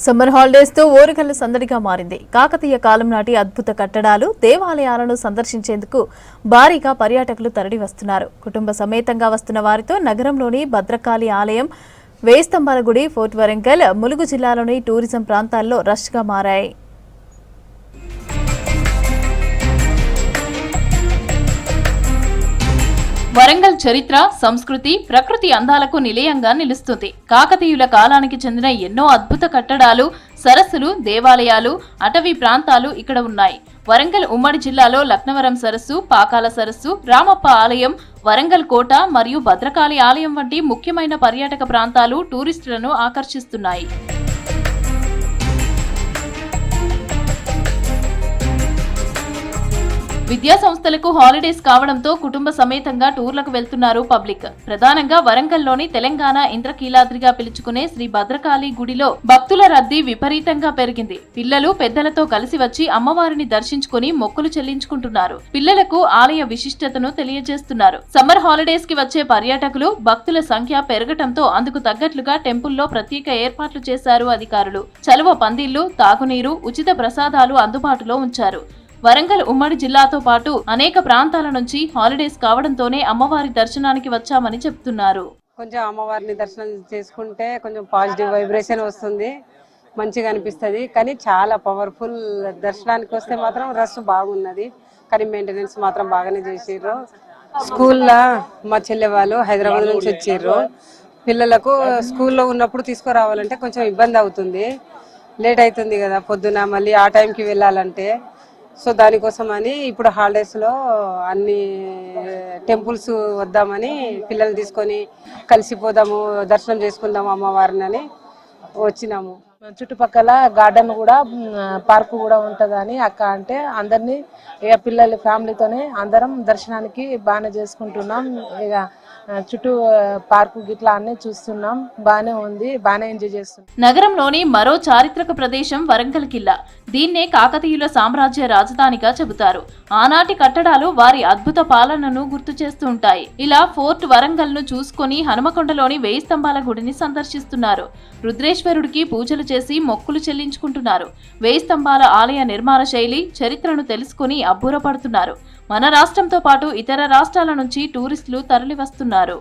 Summer holidays తో ఓరుగల్లు సందడిగా మారింది. కాకతీయ కాలం నాటి అద్భుత కట్టడాలు, దేవాలయాలను సందర్శించేందుకు భారీగా పర్యాటకులు తరలి వస్తున్నారు. కుటుంబ సమేతంగా వస్తున్న వారితో నగరంలోని భద్రకాళి ఆలయం, వేయి స్తంభాల గుడి, ఫోర్ట్ వరంగల్, ములుగు జిల్లాలోని టూరిజం ప్రాంతాల్లో రష్ గా మారాయి. వరంగల్ చరిత్ర, సంస్కృతి, ప్రకృతి అందాలకు నిలయంగా నిలుస్తుంది. కాకతీయుల కాలానికి చెందిన ఎన్నో అద్భుత కట్టడాలు, సరస్సులు, దేవాలయాలు, అటవీ ప్రాంతాలు ఇక్కడ ఉన్నాయి. వరంగల్ ఉమ్మడి జిల్లాలో లక్నవరం సరస్సు, పాకాల సరస్సు, రామప్ప ఆలయం, వరంగల్ కోట మరియు భద్రకాళి ఆలయం వంటి ముఖ్యమైన పర్యాటక ప్రాంతాలు టూరిస్టులను ఆకర్షిస్తున్నాయి. విద్యా సంస్థలకు హాలిడేస్ కావడంతో కుటుంబ సమేతంగా టూర్లకు వెళ్తున్నారు పబ్లిక్. ప్రధానంగా వరంగల్లోని తెలంగాణ ఇంద్రకీలాద్రిగా పిలుచుకునే శ్రీ భద్రకాళి గుడిలో భక్తుల రద్దీ విపరీతంగా పెరిగింది. పిల్లలు పెద్దలతో కలిసి వచ్చి అమ్మవారిని దర్శించుకుని మొక్కులు చెల్లించుకుంటున్నారు. పిల్లలకు ఆలయ విశిష్టతను తెలియజేస్తున్నారు. సమ్మర్ హాలిడేస్ కి వచ్చే పర్యాటకులు, భక్తుల సంఖ్య పెరగటంతో అందుకు తగ్గట్లుగా టెంపుల్లో ప్రత్యేక ఏర్పాట్లు చేశారు అధికారులు. చలువ పందిళ్లు, తాగునీరు, ఉచిత ప్రసాదాలు అందుబాటులో ఉంచారు. వరంగల్ ఉమ్మడి జిల్లాతో పాటు అనేక ప్రాంతాల నుంచి హాలిడేస్ కావడంతోనే అమ్మవారి దర్శనానికి వచ్చామని చెప్తున్నారు. కొంచెం అమ్మవారిని దర్శనం చేసుకుంటే కొంచెం పాజిటివ్ వైబ్రేషన్ వస్తుంది, మంచిగా అనిపిస్తుంది. కానీ చాలా పవర్ఫుల్. దర్శనానికి వస్తే మాత్రం రష్ బాగున్నది, కానీ మెయింటెనెన్స్ మాత్రం బాగానే చేసిర్రు. స్కూల్లో మా చెల్లె వాళ్ళు హైదరాబాద్ నుంచి వచ్చిర్రు. పిల్లలకు స్కూల్లో ఉన్నప్పుడు తీసుకురావాలంటే కొంచెం ఇబ్బంది అవుతుంది, లేట్ అవుతుంది కదా పొద్దున, మళ్ళీ ఆ టైంకి వెళ్ళాలంటే. సో దానికోసమని ఇప్పుడు హాలిడేస్లో అన్ని టెంపుల్స్ వద్దామని పిల్లల్ని తీసుకొని కలిసిపోదాము, దర్శనం చేసుకుందాము అమ్మవారిని అని వచ్చినాము. చుట్టుపక్కల గార్డెన్ కూడా, పార్కు కూడా ఉంటుందని అక్క అంటే అందరినీ ఇక పిల్లల ఫ్యామిలీతోనే అందరం దర్శనానికి బాగానే చేసుకుంటున్నాం. ఇక చుట్టూ పార్కు గిట్లా అన్ని చూస్తున్నాం, బాగానే ఉంది, బాగానే ఎంజాయ్ చేస్తున్నాం. నగరంలోని మరో చారిత్రక ప్రదేశం వరంగల్ కిల్లా. దీన్నే కాకతీయుల సామ్రాజ్య రాజధానిగా చెబుతారు. ఆనాటి కట్టడాలు వారి అద్భుత పాలనను గుర్తు చేస్తూ ఉంటాయి. ఇలా ఫోర్ట్ వరంగల్ ను చూసుకుని హనుమకొండలోని వేయి స్తంభాల గుడిని సందర్శిస్తున్నారు. రుద్రేశ్వరుడికి పూజలు చేసి మొక్కులు చెల్లించుకుంటున్నారు. వేయి స్తంభాల ఆలయ నిర్మాణ శైలి, చరిత్రను తెలుసుకుని అబ్బురపడుతున్నారు. మన రాష్ట్రంతో పాటు ఇతర రాష్ట్రాల నుంచి టూరిస్టులు తరలి వస్తున్నారు.